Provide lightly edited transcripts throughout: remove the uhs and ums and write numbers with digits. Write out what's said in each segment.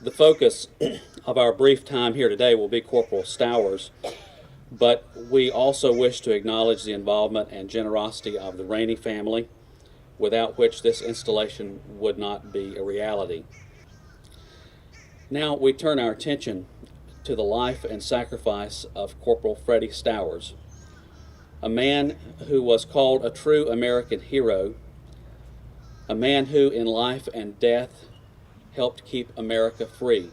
The focus of our brief time here today will be Corporal Stowers, but we also wish to acknowledge the involvement and generosity of the Rainey family, without which this installation would not be a reality. Now we turn our attention to the life and sacrifice of Corporal Freddie Stowers, a man who was called a true American hero, a man who in life and death helped keep America free.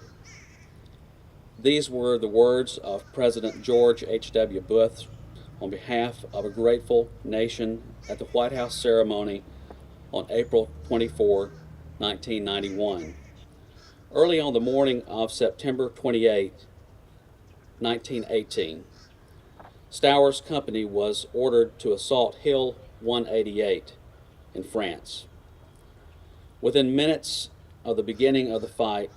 These were the words of President George H.W. Bush on behalf of a grateful nation at the White House ceremony on April 24, 1991. Early on the morning of September 28, 1918, Stowers' company was ordered to assault Hill 188 in France. Within minutes of the beginning of the fight,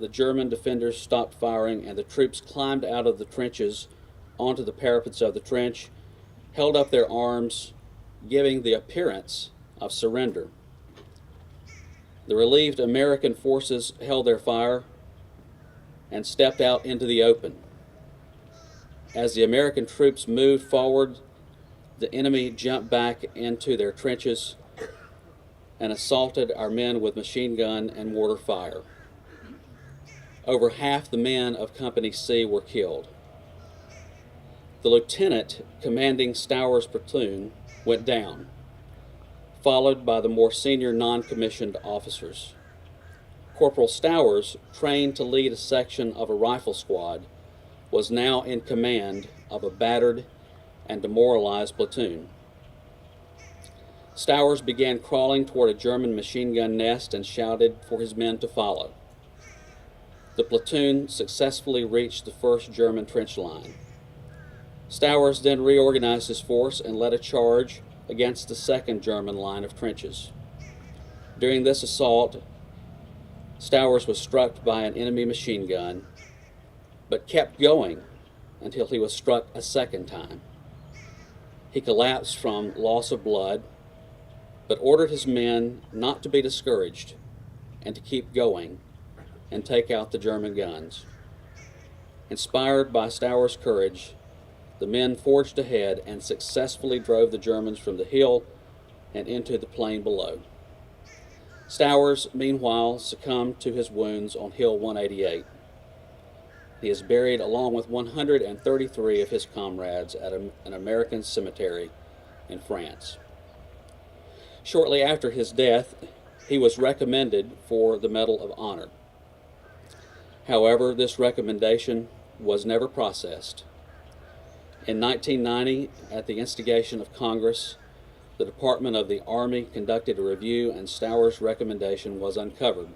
the German defenders stopped firing and the troops climbed out of the trenches onto the parapets of the trench, held up their arms, giving the appearance of surrender. The relieved American forces held their fire and stepped out into the open. As the American troops moved forward, the enemy jumped back into their trenches and assaulted our men with machine gun and mortar fire. Over half the men of Company C were killed. The lieutenant commanding Stowers' platoon went down, followed by the more senior non-commissioned officers. Corporal Stowers, trained to lead a section of a rifle squad, was now in command of a battered and demoralized platoon. Stowers began crawling toward a German machine gun nest and shouted for his men to follow. The platoon successfully reached the first German trench line. Stowers then reorganized his force and led a charge against the second German line of trenches. During this assault, Stowers was struck by an enemy machine gun, but kept going until he was struck a second time. He collapsed from loss of blood, but ordered his men not to be discouraged and to keep going and take out the German guns. Inspired by Stowers' courage, the men forged ahead and successfully drove the Germans from the hill and into the plain below. Stowers, meanwhile, succumbed to his wounds on Hill 188. He is buried along with 133 of his comrades at an American cemetery in France. Shortly after his death, he was recommended for the Medal of Honor. However, this recommendation was never processed. In 1990, at the instigation of Congress, the Department of the Army conducted a review and Stowers' recommendation was uncovered.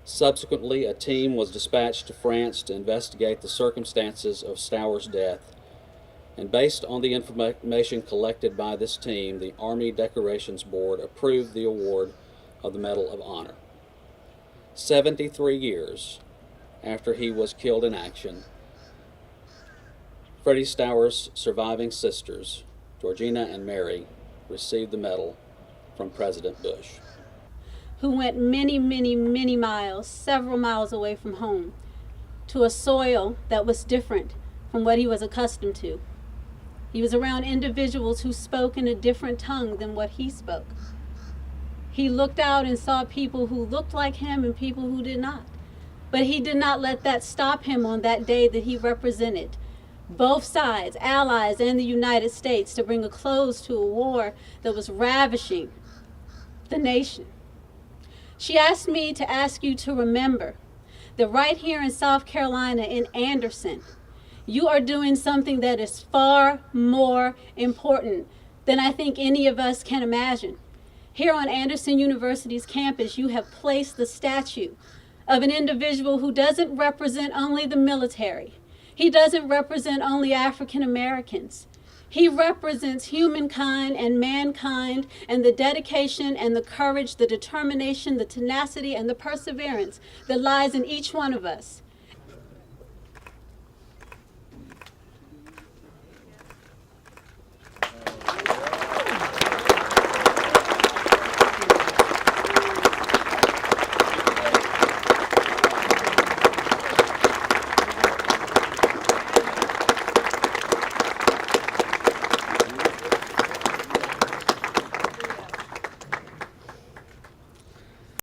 Subsequently, a team was dispatched to France to investigate the circumstances of Stowers' death, and based on the information collected by this team, the Army Decorations Board approved the award of the Medal of Honor. 73 years after he was killed in action, Freddie Stowers' surviving sisters, Georgina and Mary, received the medal from President Bush. Who went many, many, many miles, several miles away from home, to a soil that was different from what he was accustomed to. He was around individuals who spoke in a different tongue than what he spoke. He looked out and saw people who looked like him and people who did not. But he did not let that stop him on that day that he represented both sides, allies and the United States, to bring a close to a war that was ravishing the nation. She asked me to ask you to remember that right here in South Carolina, in Anderson, you are doing something that is far more important than I think any of us can imagine. Here on Anderson University's campus, you have placed the statue of an individual who doesn't represent only the military. He doesn't represent only African Americans. He represents humankind and mankind and the dedication and the courage, the determination, the tenacity, and the perseverance that lies in each one of us.